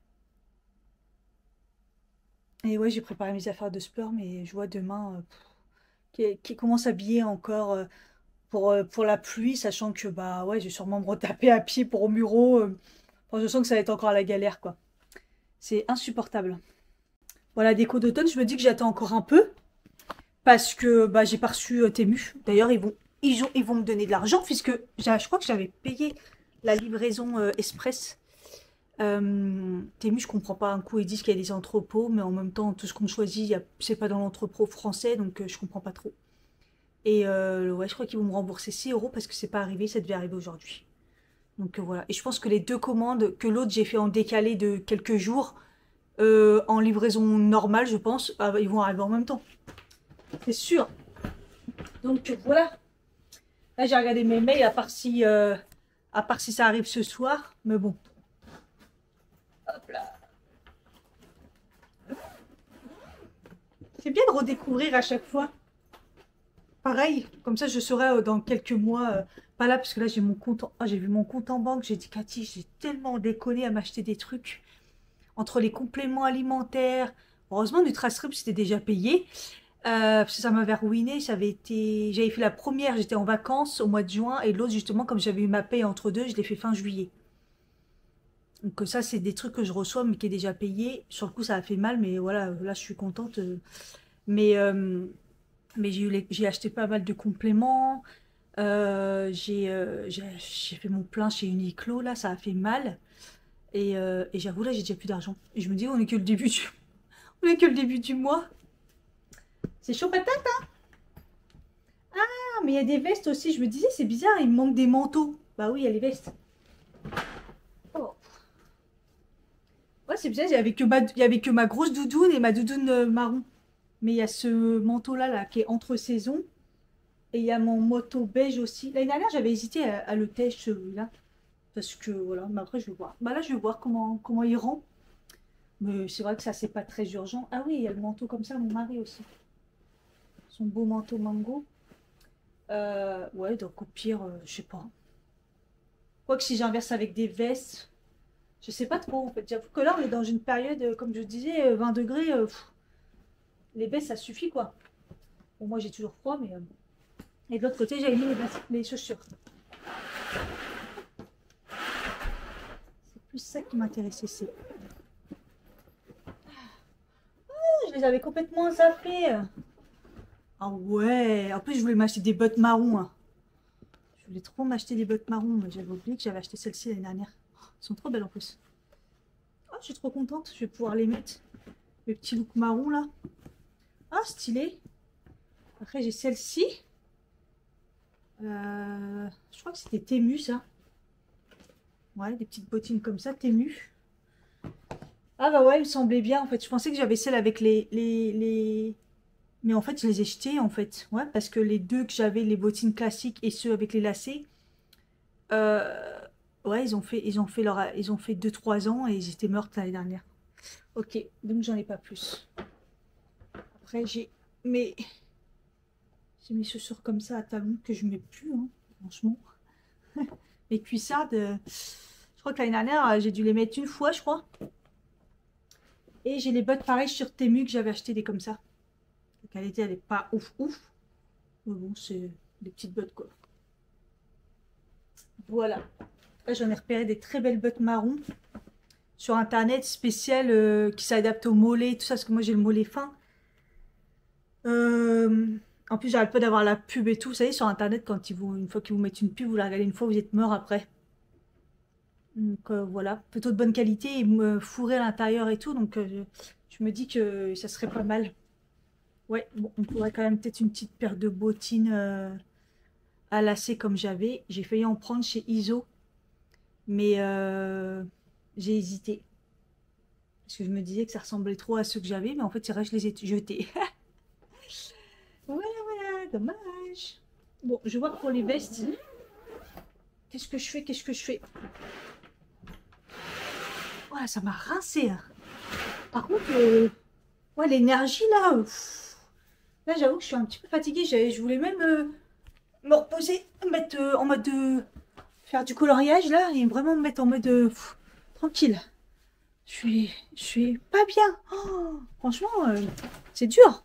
Et ouais, j'ai préparé mes affaires de sport, mais je vois demain qui commence à s'habiller encore pour la pluie, sachant que bah ouais, je vais sûrement me retaper à pied pour au Muro. Enfin, je sens que ça va être encore la galère, quoi. C'est insupportable. Voilà, déco d'automne, je me dis que j'attends encore un peu. Parce que bah, j'ai pas reçu Temu. D'ailleurs, ils vont me donner de l'argent, puisque je crois que j'avais payé la livraison express. Temu, je comprends pas. Un coup, ils disent qu'il y a des entrepôts, mais en même temps, tout ce qu'on choisit, c'est pas dans l'entrepôt français, donc je comprends pas trop. Et ouais, je crois qu'ils vont me rembourser 6 € parce que c'est pas arrivé, ça devait arriver aujourd'hui. Donc voilà. Et je pense que les 2 commandes, que l'autre j'ai fait en décalé de quelques jours, en livraison normale, je pense, ils vont arriver en même temps. C'est sûr. Donc voilà. Là, j'ai regardé mes mails, à part si ça arrive ce soir. Mais bon. Hop là. C'est bien de redécouvrir à chaque fois. Pareil, comme ça je saurai dans quelques mois, pas là parce que là j'ai mon compte, j'ai vu mon compte en banque, j'ai dit Cathy, j'ai tellement déconné à m'acheter des trucs entre les compléments alimentaires. Heureusement NutraStream c'était déjà payé, parce que ça m'avait ruiné, j'avais fait la première, j'étais en vacances au mois de juin et l'autre justement comme j'avais eu ma paye entre deux, je l'ai fait fin juillet. Donc ça c'est des trucs que je reçois mais qui est déjà payé. Sur le coup ça a fait mal mais voilà, là je suis contente. Mais Mais j'ai acheté pas mal de compléments. J'ai fait mon plein chez Uniqlo, là, ça a fait mal. Et j'avoue, là, j'ai déjà plus d'argent. Et je me dis, on est que le début du, on est que le début du mois. C'est chaud patate, hein? Ah, mais il y a des vestes aussi. Je me disais, c'est bizarre, il me manque des manteaux. Bah oui, il y a les vestes. Oh. Ouais, c'est bizarre, il y avait que ma grosse doudoune et ma doudoune marron. Mais il y a ce manteau-là là, qui est entre saison. Et il y a mon moto beige aussi. L'année dernière, j'avais hésité à le tèche celui-là. Parce que voilà, mais après je vais voir. Bah là, je vais voir comment il rend. Mais c'est vrai que ça, c'est pas très urgent. Ah oui, il y a le manteau comme ça, mon mari aussi. Son beau manteau mango. Ouais, donc au pire, je sais pas. Quoique si j'inverse avec des vestes, je sais pas trop en fait. J'avoue que là, on est dans une période, comme je disais, 20 degrés. Les vestes, ça suffit quoi. Bon, moi, j'ai toujours froid, mais. Et de l'autre côté, j'avais mis les chaussures. C'est plus ça qui m'intéressait. Je les avais complètement zappés. Ah ouais. En plus, je voulais m'acheter des bottes marron. Hein. Je voulais trop m'acheter des bottes marron. Mais j'avais oublié que j'avais acheté celles-ci l'année dernière. Elles sont trop belles en plus. Oh, je suis trop contente. Je vais pouvoir les mettre. Mes petits looks marron là. Ah, stylé. Après, j'ai celle-ci. Je crois que c'était Temu ça. Ouais, des petites bottines comme ça, Temu. Ah bah ouais, il me semblait bien en fait. Je pensais que j'avais celle avec les... Mais en fait, je les ai jetées en fait. Ouais, parce que les deux que j'avais, les bottines classiques et ceux avec les lacets, ouais, ils ont fait 2-3 ans et ils étaient mortes l'année dernière. Ok, donc j'en ai pas plus. Après, j'ai mes chaussures comme ça à talons que je mets plus, hein, franchement. Mes cuissardes, je crois que l'année dernière, j'ai dû les mettre une fois, je crois. Et j'ai les bottes pareilles sur Temu que j'avais acheté des comme ça. La qualité, elle n'est pas ouf. Mais bon, c'est des petites bottes, quoi. Voilà. Là, j'en ai repéré des très belles bottes marron sur Internet, spéciales qui s'adaptent au mollet, tout ça, parce que moi, j'ai le mollet fin. En plus, j'arrête pas d'avoir la pub et tout. Vous savez, sur Internet, une fois qu'ils vous mettent une pub, vous la regardez une fois, vous êtes mort après. Donc voilà, plutôt de bonne qualité et me fourrer à l'intérieur et tout. Donc je me dis que ça serait pas mal. Ouais, bon, on pourrait quand même peut-être une petite paire de bottines à lacets comme j'avais. J'ai failli en prendre chez Iso, mais j'ai hésité. Parce que je me disais que ça ressemblait trop à ceux que j'avais, mais en fait, c'est vrai, je les ai jetés. Voilà, dommage. Bon, je vois que pour les vestes, qu'est-ce que je fais? Voilà, ça m'a rincé. Hein. Par contre, ouais, l'énergie là, là j'avoue que je suis un petit peu fatiguée. Je voulais même me reposer, me mettre en mode faire du coloriage là et vraiment me mettre en mode tranquille. Je suis pas bien. Oh, franchement, c'est dur.